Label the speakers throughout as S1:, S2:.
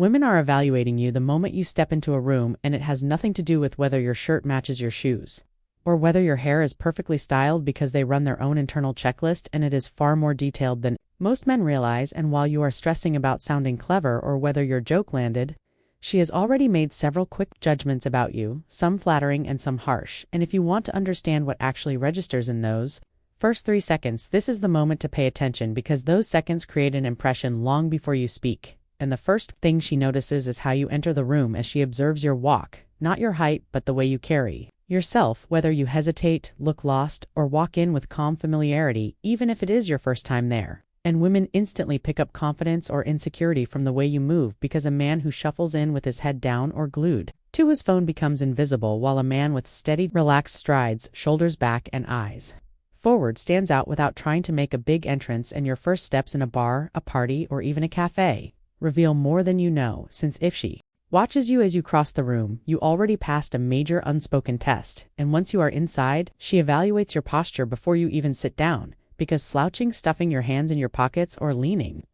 S1: Women are evaluating you the moment you step into a room, and it has nothing to do with whether your shirt matches your shoes, or whether your hair is perfectly styled, because they run their own internal checklist, and it is far more detailed than most men realize. And while you are stressing about sounding clever or whether your joke landed, she has already made several quick judgments about you, some flattering and some harsh. And if you want to understand what actually registers in those first 3 seconds, this is the moment to pay attention, because those seconds create an impression long before you speak. And the first thing she notices is how you enter the room, as she observes your walk, not your height, but the way you carry yourself, whether you hesitate, look lost, or walk in with calm familiarity, even if it is your first time there. And women instantly pick up confidence or insecurity from the way you move, because a man who shuffles in with his head down or glued to his phone becomes invisible, while a man with steady, relaxed strides, shoulders back, and eyes forward stands out without trying to make a big entrance. And your first steps in a bar, a party, or even a cafe reveal more than you know, since if she watches you as you cross the room, you already passed a major unspoken test. And once you are inside, she evaluates your posture before you even sit down, because slouching, stuffing your hands in your pockets, or leaning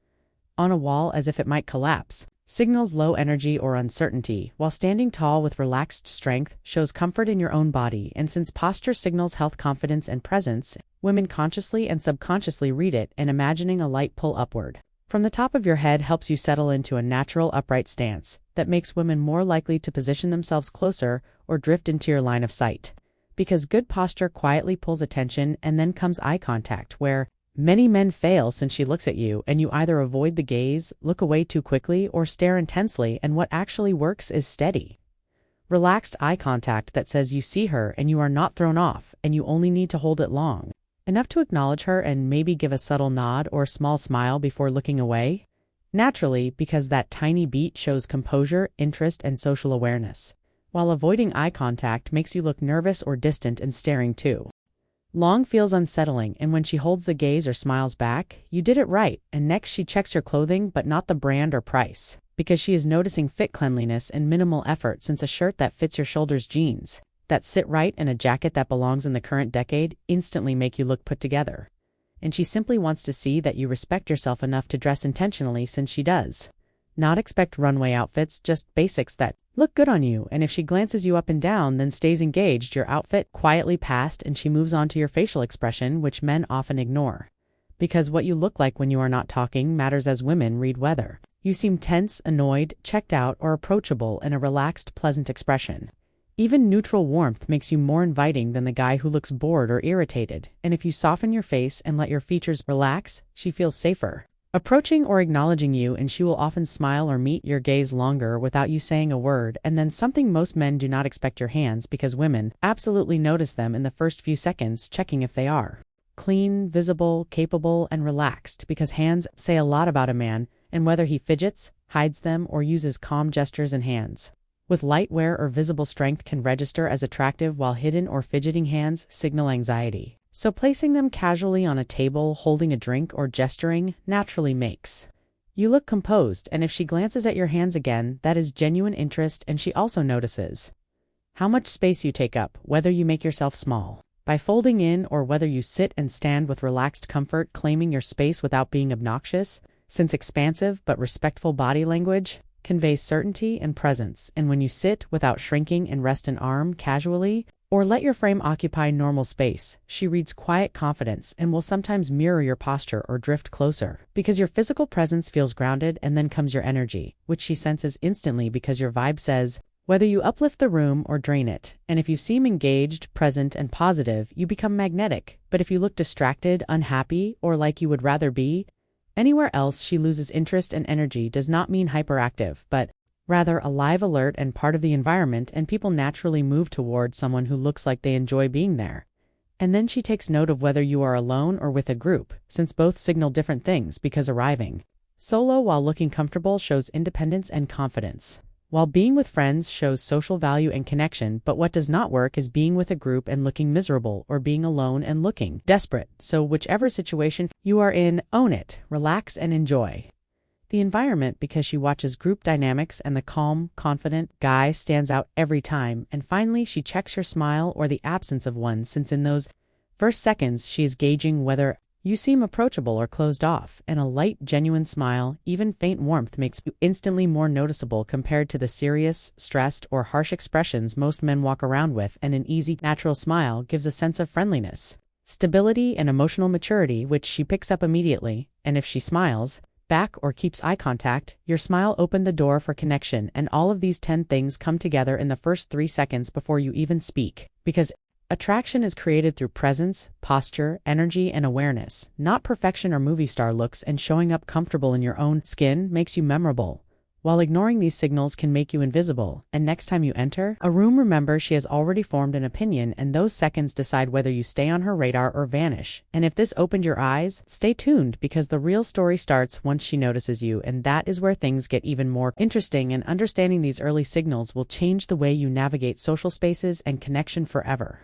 S1: on a wall as if it might collapse signals low energy or uncertainty, while standing tall with relaxed strength shows comfort in your own body. And since posture signals health, confidence, and presence, women consciously and subconsciously read it, and imagining a light pull upward from the top of your head helps you settle into a natural upright stance that makes women more likely to position themselves closer or drift into your line of sight. Because good posture quietly pulls attention. And then comes eye contact, where many men fail, since she looks at you and you either avoid the gaze, look away too quickly, or stare intensely. And what actually works is steady, relaxed eye contact that says you see her and you are not thrown off, and you only need to hold it long enough to acknowledge her and maybe give a subtle nod or small smile before looking away naturally, because that tiny beat shows composure, interest, and social awareness, while avoiding eye contact makes you look nervous or distant, and staring too long feels unsettling. And when she holds the gaze or smiles back, you did it right. And next, she checks your clothing, but not the brand or price, because she is noticing fit, cleanliness, and minimal effort, since a shirt that fits your shoulders, jeans that sit right, and a jacket that belongs in the current decade instantly make you look put together. And she simply wants to see that you respect yourself enough to dress intentionally, since she does not expect runway outfits, just basics that look good on you. And if she glances you up and down, then stays engaged, your outfit quietly passed, and she moves on to your facial expression, which men often ignore, because what you look like when you are not talking matters, as women read whether you seem tense, annoyed, checked out, or approachable in a relaxed, pleasant expression. Even neutral warmth makes you more inviting than the guy who looks bored or irritated. And if you soften your face and let your features relax, she feels safer approaching or acknowledging you, and she will often smile or meet your gaze longer without you saying a word. And then something most men do not expect: your hands, because women absolutely notice them in the first few seconds, checking if they are clean, visible, capable, and relaxed, because hands say a lot about a man, and whether he fidgets, hides them, or uses calm gestures and hands with light wear or visible strength can register as attractive, while hidden or fidgeting hands signal anxiety. So placing them casually on a table, holding a drink, or gesturing naturally makes you look composed. And if she glances at your hands again, that is genuine interest. And she also notices how much space you take up, whether you make yourself small by folding in, or whether you sit and stand with relaxed comfort, claiming your space without being obnoxious, since expansive but respectful body language conveys certainty and presence. And when you sit without shrinking and rest an arm casually, or let your frame occupy normal space, she reads quiet confidence and will sometimes mirror your posture or drift closer, because your physical presence feels grounded. And then comes your energy, which she senses instantly, because your vibe says whether you uplift the room or drain it. And if you seem engaged, present, and positive, you become magnetic. But if you look distracted, unhappy, or like you would rather be anywhere else, she loses interest. And energy does not mean hyperactive, but rather alive, alert, and part of the environment. And people naturally move toward someone who looks like they enjoy being there. And then she takes note of whether you are alone or with a group, since both signal different things, because arriving solo while looking comfortable shows independence and confidence, while being with friends shows social value and connection. But what does not work is being with a group and looking miserable, or being alone and looking desperate. So whichever situation you are in, own it, relax, and enjoy the environment, because she watches group dynamics, and the calm, confident guy stands out every time. And finally, she checks your smile or the absence of one, since in those first seconds she is gauging whether You seem approachable or closed off, and a light, genuine smile, even faint warmth, makes you instantly more noticeable compared to the serious, stressed, or harsh expressions most men walk around with, and an easy, natural smile gives a sense of friendliness, stability, and emotional maturity, which she picks up immediately. And if she smiles back or keeps eye contact, your smile opened the door for connection, and all of these 10 things come together in the first 3 seconds before you even speak. Because attraction is created through presence, posture, energy, and awareness, not perfection or movie star looks, and showing up comfortable in your own skin makes you memorable, while ignoring these signals can make you invisible. And next time you enter a room, remember she has already formed an opinion, and those seconds decide whether you stay on her radar or vanish. And if this opened your eyes, stay tuned, because the real story starts once she notices you, and that is where things get even more interesting. And understanding these early signals will change the way you navigate social spaces and connection forever.